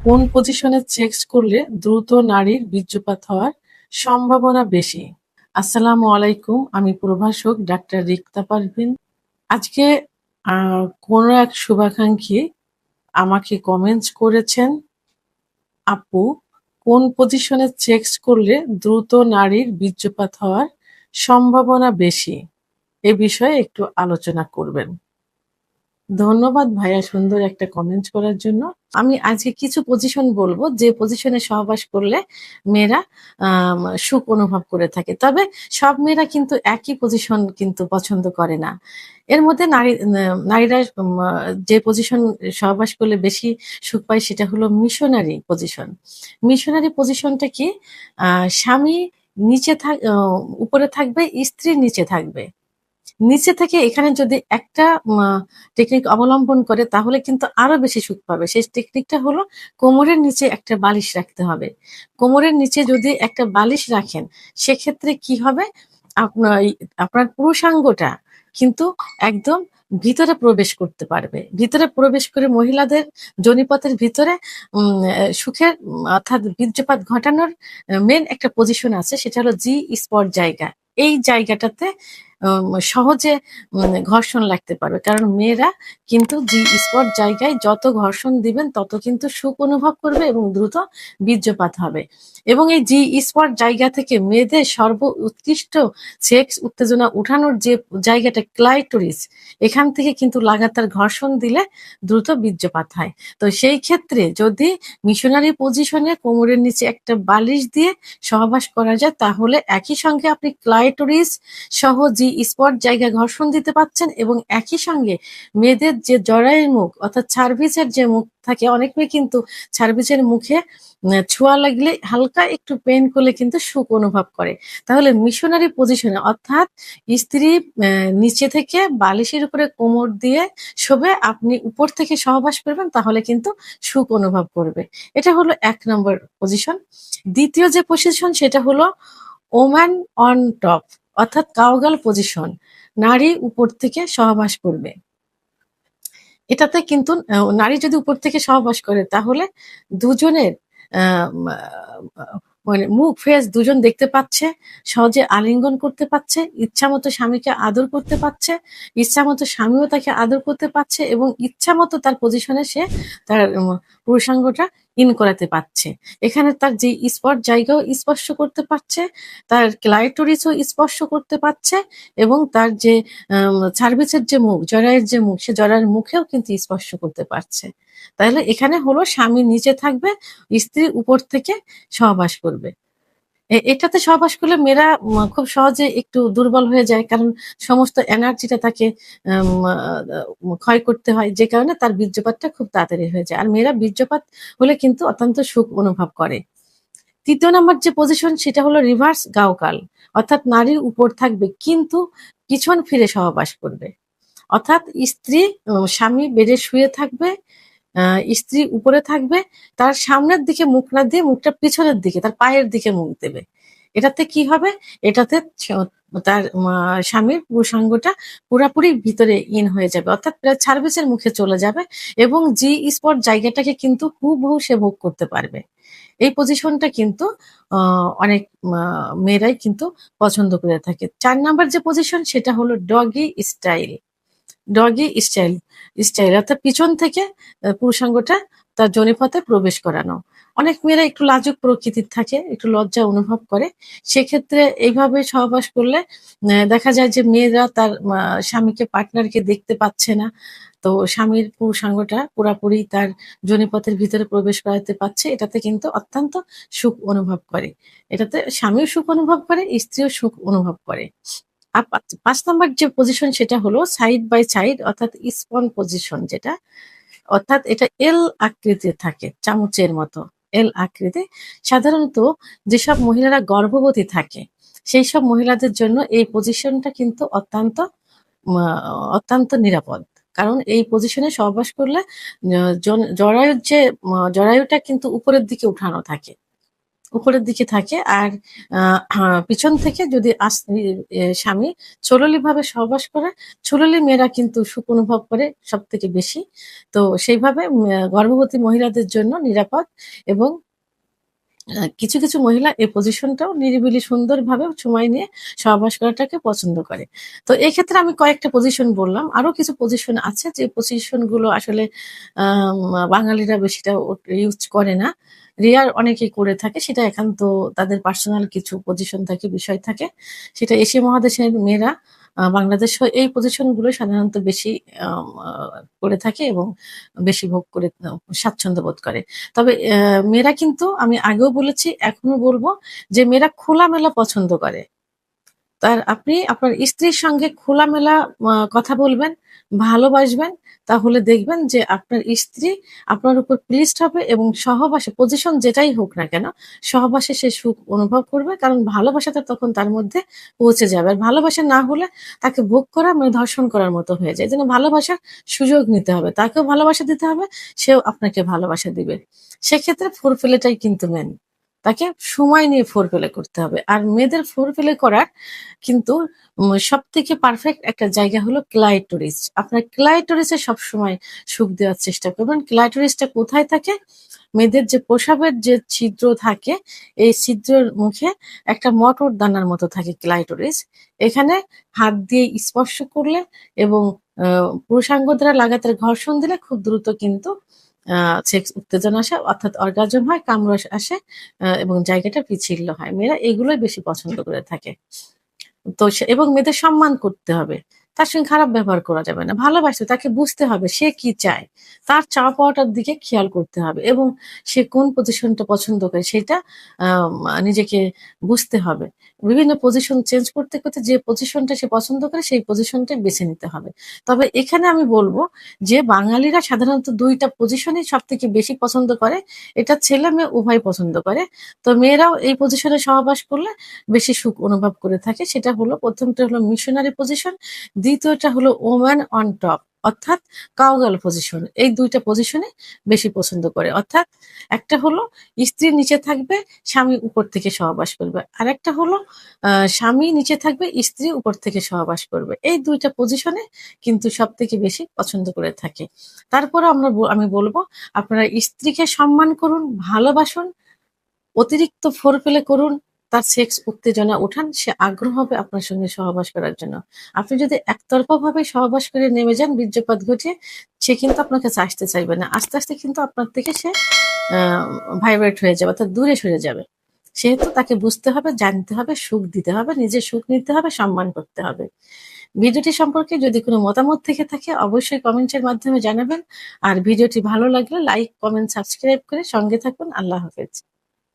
কোন পজিশনে সেক্স করলে দ্রুত নারীর বীর্যপাত হওয়ার সম্ভাবনা বেশি? আসসালামু আলাইকুম, আমি প্রভাষক ডাক্তার রিক্তা পারভিন। আজকে কোনো এক শুভাকাঙ্ক্ষী আমাকে কমেন্টস করেছেন, আপু, কোন পজিশনে সেক্স করলে দ্রুত নারীর বীর্যপাত হওয়ার সম্ভাবনা বেশি? এ বিষয়ে একটু আলোচনা করবেন। ধন্যবাদ ভাইয়া সুন্দর একটা কমেন্ট করার জন্য। আমি আজকে কিছু পজিশন বলবো যে পজিশনে সহবাস করলে মেয়েরা সুখ অনুভব করে থাকে। তবে সব মেয়েরা কিন্তু একই পজিশন কিন্তু পছন্দ করে না। এর মধ্যে নারীরা যে পজিশন সহবাস করলে বেশি সুখ পায় সেটা হলো মিশনারি পজিশন। মিশনারি পজিশনটা কি? স্বামী নিচে উপরে থাকবে, স্ত্রী নিচে থাকবে। নিচে থেকে এখানে যদি একটা টেকনিক অবলম্বন করে তাহলে কিন্তু আরো বেশি সুখ পাবে। সেই টেকনিকটা হলো কোমরের নিচে একটা বালিশ রাখতে হবে। কোমরের নিচে যদি একটা বালিশ রাখেন সেক্ষেত্রে কি হবে? আপনার পুরুষাঙ্গটা কিন্তু একদম ভিতরে প্রবেশ করতে পারবে। ভিতরে প্রবেশ করে মহিলাদের যোনিপথের ভিতরে সুখের অর্থাৎ বীর্যপাত ঘটানোর মেন একটা পজিশন আছে, সেটা হলো জি স্পট জায়গা। এই জায়গাটাতে সহজে ঘর্ষণ লাগতে পারবে, কারণ মেয়েরা কিন্তু জি স্পট জায়গায় যত ঘর্ষণ দিবেন তত কিন্তু সুখ অনুভব করবে এবং দ্রুত বীর্যপাত হবে। এবং এই জি স্পট জায়গা থেকে মেয়েদের সর্ব উৎকৃষ্ট সেক্স উত্তেজনা উঠানোর যে জায়গাটা ক্লাইটোরিস, এখান থেকে কিন্তু লাগাতার ঘর্ষণ দিলে দ্রুত বীর্যপাত হয়। তো সেই ক্ষেত্রে যদি মিশনারি পজিশনে কোমরের নিচে একটা বালিশ দিয়ে সহবাস করা যায় তাহলে একই সঙ্গে আপনি ক্লাইটোরিস সহ জি স্পট জায়গায় ঘর্ষণ দিতে পারছেন এবং একই সঙ্গে মেয়েদের যে জরায়ুর মুখ অর্থাৎ সার্ভিসের যে মুখ থাকে, অনেক মেয়ে কিন্তু সার্ভিসের মুখে ছোঁয়া লাগলে হালকা একটু পেইন করলে কিন্তু সুখ অনুভব করে। তাহলে মিশনারি পজিশনে অর্থাৎ স্ত্রী নিচে থেকে বালিশের উপরে কোমর দিয়ে শোবে, আপনি উপর থেকে সহবাস করবেন তাহলে কিন্তু সুখ অনুভব করবে। এটা হলো ১ নম্বর পজিশন। দ্বিতীয় যে পজিশন সেটা হলো ওম্যান অন টপ অর্থাৎ কাউগাল পজিশন। নারী উপর থেকে সহবাস করবে। এটাতে কিন্তু নারী যদি উপর থেকে সহবাস করে তাহলে দুজনের মানে মুখ ফেস দুজন দেখতে পাচ্ছে, সহজে আলিঙ্গন করতে পারছে, ইচ্ছামতো স্বামীকে আদর করতে পারছে, ইচ্ছামতো স্বামীও তাকে আদর করতে পারছে এবং ইচ্ছামতো তার পজিশনে সে তার পুরুষাঙ্গটা ইন করাতে পারছে। এখানে তার যে স্পট জায়গাও স্পর্শ করতে পারছে, তার ক্লাইটোরিসও স্পর্শ করতে পারছে এবং তার যে সার্ভিসের যে মুখ, জরায়ের যে মুখ, সে জরায়ের মুখেও কিন্তু স্পর্শ করতে পারছে। তাহলে এখানে হলো স্বামী নিচে থাকবে, স্ত্রী উপর থেকে সহবাস করবে। এটাতে সহবাস করলে মেয়েরা খুব সহজে একটু দুর্বল হয়ে যায়, কারণ সমস্ত এনার্জিটা তাকে ক্ষয় করতে হয়, যে কারণে তার বীর্যপাতটা খুব তাড়াতাড়ি হয়ে যায়। আর মেয়েরা বীর্যপাত হলে কিন্তু অত্যন্ত সুখ অনুভব করে। ৩য় নম্বর যে পজিশন সেটা হলো রিভার্স গাওকাল, অর্থাৎ নারীর উপর থাকবে কিন্তু পিছন ফিরে সহবাস করবে। অর্থাৎ স্ত্রী স্বামী বেডে শুয়ে থাকবে, স্ত্রী উপরে থাকবে, তার সামনের দিকে মুখ না দিয়ে মুখটা পিছনের দিকে তার পায়ের দিকে মুখ দেবে। এটাতে কি হবে? এটাতে তার স্বামীর পুরুষাঙ্গটা পুরাপুরি ভিতরে ইন হয়ে যাবে, অর্থাৎ প্রায় সার্ভিসের মুখে চলে যাবে এবং জি স্পট জায়গাটাকে কিন্তু হুবহু সে ভোগ করতে পারবে। এই পজিশনটা কিন্তু অনেক মেয়েরাই কিন্তু পছন্দ করে থাকে। ৪ নাম্বার যে পজিশন সেটা হলো doggy style. Doggy style style অর্থাৎ পিছন থেকে পুরুষাঙ্গটা তার যোনিপথে প্রবেশ করানো। অনেক মেয়েরা একটু লাজুক প্রকৃতির থাকে, একটু লজ্জা অনুভব করে। সেক্ষেত্রে এইভাবে সহবাস করলে দেখা যায় যে মেয়েরা তার স্বামীকে, পার্টনারকে দেখতে পাচ্ছে না। তো স্বামীর পুরুষাঙ্গটা পুরাপুরি তার যোনিপথের ভিতরে প্রবেশ করাতে পারছে। এটাতে কিন্তু অত্যন্ত সুখ অনুভব করে। এটাতে স্বামীও সুখ অনুভব করে, স্ত্রীও সুখ অনুভব করে। ৫ নাম্বার যে পজিশন সেটা হলো সাইড বাই সাইড অর্থাৎ স্পন পজিশন, যেটা অর্থাৎ এটা এল আকৃতির থাকে, চামচের মতো এল আকৃতি। সাধারণত যেসব মহিলারা গর্ভবতী থাকে সেই সব মহিলাদের জন্য এই পজিশনটা কিন্তু অত্যন্ত নিরাপদ, কারণ এই পজিশনে সহবাস করলে জরায়ুর যে জরায়ুটা কিন্তু উপরের দিকে উঠানো থাকে। উপরের দিকে থাকে, আর পিছন থেকে যদি স্বামী চললি ভাবে সহবাস করে, চললি মেয়েরা কিন্তু সুখ অনুভব করে সব থেকে বেশি। তো সেইভাবে গর্ভবতী মহিলাদের জন্য নিরাপদ, এবং কিছু কিছু মহিলা এই পজিশনটাও নিরিবিলি সুন্দরভাবে সময় নিয়ে সহবাস করাটাকে পছন্দ করে। তো এই ক্ষেত্রে আমি কয়েকটা পজিশন বললাম, আরো কিছু পজিশন আছে যে পজিশন গুলো আসলে বাঙালিরা বেশিটা ইউজ করে না, রেয়ার অনেকেই করে থাকে, সেটা একান্ত তাদের পার্সোনাল কিছু পজিশন থাকে, বিষয় থাকে, সেটা এশিয়া মহাদেশের মেয়েরা বাংলাদেশ এই পজিশন গুলো সাধারণত বেশি করে থাকে এবং বেশি ভোগ করে স্বাচ্ছন্দ্য বোধ করে। তবে মেয়েরা কিন্তু, আমি আগেও বলেছি এখনো বলবো, যে মেয়েরা খোলামেলা পছন্দ করে। তার আপনি আপনার স্ত্রীর সঙ্গে খোলামেলা কথা বলবেন, ভালোবাসবেন, তাহলে দেখবেন যে আপনার স্ত্রী আপনার উপর প্লিজড হবে, এবং সহবাসে পজিশন যেটাই হোক না কেন, সহবাসে সে সুখ অনুভব করবে, কারণ ভালোবাসাটা তখন তার মধ্যে পৌঁছে যাবে। আর ভালোবাসা না হলে তাকে ভোগ করা মানে ধর্ষণ করার মতো হয়ে যায়। যেন ভালোবাসার সুযোগ নিতে হবে, তাকেও ভালোবাসা দিতে হবে, সেও আপনাকে ভালোবাসা দিবে। সেক্ষেত্রে ফোর প্লেটাই কিন্তু মেন, তাকে সময় নিয়ে ফোর প্লে করতে হবে। আর মেয়েদের ফোর প্লে করার কিন্তু সব থেকে পারফেক্ট একটা জায়গা হলো ক্লাইটোরিস। আপনার ক্লাইটোরিসে সবসময় সুখ দেওয়ার চেষ্টা করবেন। ক্লাইটোরিসটা কোথায় থাকে? মেয়েদের যে প্রসাবের যে ছিদ্র থাকে, এই ছিদ্রের মুখে একটা মটর দানার মতো থাকে ক্লাইটোরিস। এখানে হাত দিয়ে স্পর্শ করলে এবং পুরুষাঙ্গ দ্বারা লাগাতার ঘর্ষণ দিলে খুব দ্রুত কিন্তু সেক্স উত্তেজনা আসে, অর্থাৎ অর্গাজম হয়, কামরস আসে, এবং জায়গাটা পিচ্ছিল হয়। মেয়েরা এগুলোই বেশি পছন্দ করে থাকে। তো এবং মেয়েদের সম্মান করতে হবে, তার সঙ্গে খারাপ ব্যবহার করা যাবে না, ভালোবাসতে তাকে বুঝতে হবে সে কি চায়, তার চাওয়া পাওয়াটার দিকে খেয়াল করতে হবে, এবং সে কোন পজিশনটা পছন্দ করে সেটা নিজেকে বুঝতে হবে। বিভিন্ন পজিশন চেঞ্জ করতে করতে যে পজিশনটা সে পছন্দ করে সেই পজিশনটা বেছে নিতে হবে। তবে এখানে আমি বলবো যে বাঙালিরা সাধারণত দুইটা পজিশনই সব থেকে বেশি পছন্দ করে, এটা ছেলে মেয়ে উভয় পছন্দ করে। তো মেয়েরাও এই পজিশনে সহবাস করলে বেশি সুখ অনুভব করে থাকে। সেটা হলো, প্রথমটা হলো মিশনারি পজিশন, দ্বিতীয়টা হলো ওম্যান অন টপ, অর্থাৎ কাউগাল পজিশন। এই দুইটা পজিশনে বেশি পছন্দ করে, অর্থাৎ একটা হলো স্ত্রী নিচে থাকবে, স্বামী উপর থেকে সহবাস করবে, আর একটা হলো স্বামী নিচে থাকবে, স্ত্রী উপর থেকে সহবাস করবে। এই দুইটা পজিশনে কিন্তু সব থেকে বেশি পছন্দ করে থাকে। তারপরে আমি বলবো আপনারা স্ত্রীকে সম্মান করুন, ভালোবাসুন, অতিরিক্ত ফোরপ্লে করুন, তার সেক্স উত্তেজনা উঠান, সে আগ্রহ হবে আপনার সঙ্গে সহবাস করার জন্য। আপনি যদি একতরফা ভাবে সহবাস করে নেমে যান বীর্যপাত ঘটিয়ে, সে কিন্তু আপনার কাছে আসতে চাইবে না। আস্তে আস্তে কিন্তু আপনার থেকে সে ভাইব্রেট হয়ে যাবে, অর্থাৎ দূরে সরে যাবে। সেহেতু তাকে বুঝতে হবে, জানতে হবে, সুখ দিতে হবে, নিজে সুখ নিতে হবে, সম্মান করতে হবে। ভিডিওটি সম্পর্কে যদি কোনো মতামত থেকে থাকে অবশ্যই কমেন্টের মাধ্যমে জানাবেন। আর ভিডিওটি ভালো লাগলে লাইক, কমেন্ট, সাবস্ক্রাইব করে সঙ্গে থাকুন। আল্লাহ হাফেজ।